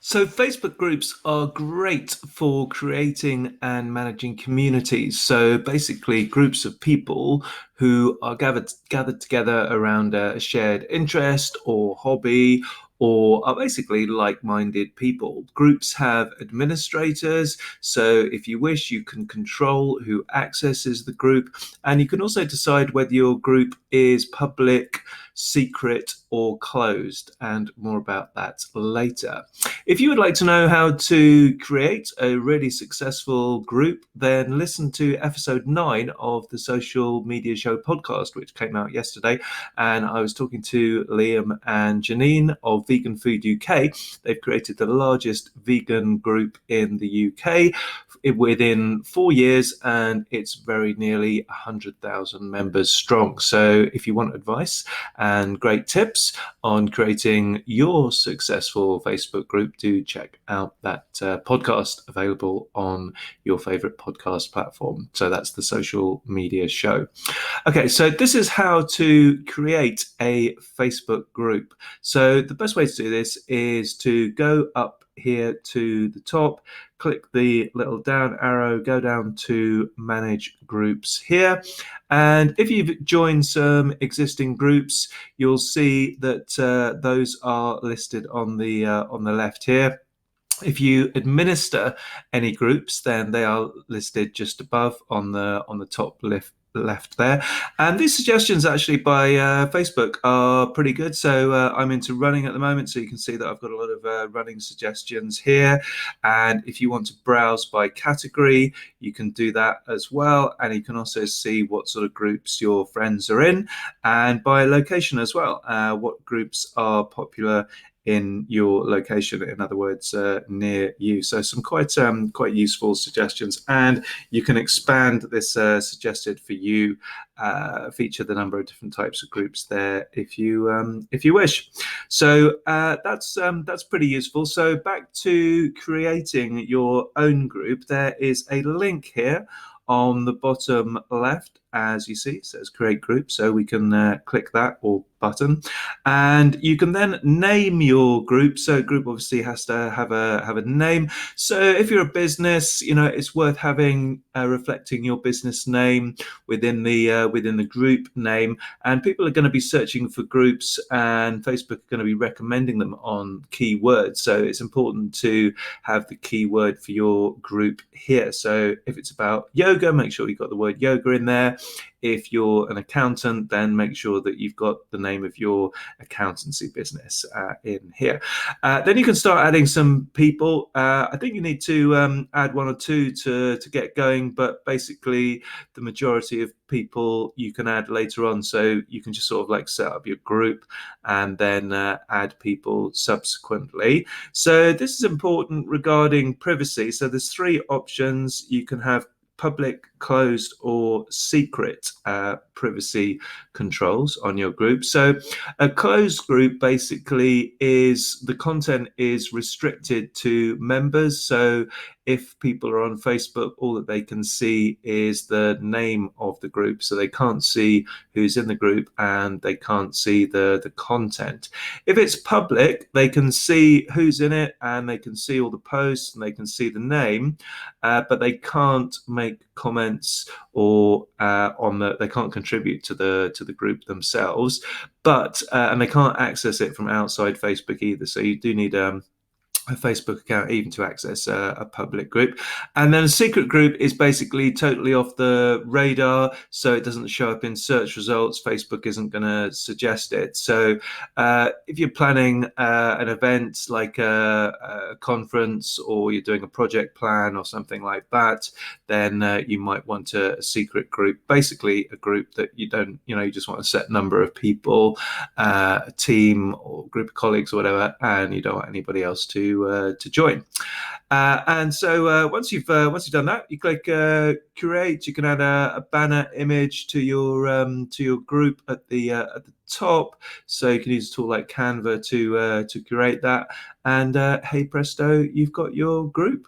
So, Facebook groups are great for creating and managing communities. So, basically, groups of people who are gathered together around a shared interest or hobby, or are basically like-minded people. Groups have administrators, so if you wish, you can control who accesses the group, and you can also decide whether your group is public, secret, or closed, and more about that later. If you would like to know how to create a really successful group, then listen to episode 9 of the Social Media Show podcast, which came out yesterday. And I was talking to Liam and Janine of Vegan Food UK. They've created the largest vegan group in the UK within 4 years, and it's very nearly 100,000 members strong. So if you want advice and great tips on creating your successful Facebook group, do check out that podcast available on your favorite podcast platform. So that's the Social Media Show. Okay, so this is how to create a Facebook group. So the best way to do this is to go up here to the top, click the little down arrow, go down to manage groups here. And if you've joined some existing groups, you'll see that those are listed on the left here. If you administer any groups, then they are listed just above on the top left there. And these suggestions actually by Facebook are pretty good. So I'm into running at the moment, so you can see that I've got a lot of running suggestions here. And if you want to browse by category, you can do that as well. And you can also see what sort of groups your friends are in, and by location as well, what groups are popular in your location, in other words, near you. So some quite useful suggestions, and you can expand this suggested for you feature, the number of different types of groups there if you wish. So that's pretty useful. So back to creating your own group, there is a link here on the bottom left. As you see, it says create group, so we can click that or button, and you can then name your group. So group obviously has to have a name. So if you're a business, it's worth having reflecting your business name within the group name, and people are going to be searching for groups, and Facebook are going to be recommending them on keywords. So it's important to have the keyword for your group here. So if it's about yoga, make sure you've got the word yoga in there. If you're an accountant, then make sure that you've got the name of your accountancy business in here. Then you can start adding some people. I think you need to add one or two to get going, but basically the majority of people you can add later on. So you can just sort of like set up your group and then add people subsequently. So this is important regarding privacy. So there's 3 options. You can have public, closed, or secret privacy controls on your group. So a closed group basically is the content is restricted to members. So if people are on Facebook, all that they can see is the name of the group. So they can't see who's in the group, and they can't see the content. If it's public, they can see who's in it, and they can see all the posts, and they can see the name, but they can't make comments or they can't contribute to the group themselves, but and they can't access it from outside Facebook either. So you do need a Facebook account even to access a public group. And then a secret group is basically totally off the radar, so it doesn't show up in search results. Facebook isn't going to suggest it. So if you're planning an event like a conference, or you're doing a project plan or something like that, then you might want a secret group, basically a group that you don't, you just want a set number of people, a team or group of colleagues or whatever, and you don't want anybody else to join. And so once you've done that, you click create. You can add a banner image to your group at the top. So you can use a tool like Canva to create that. And hey presto, you've got your group.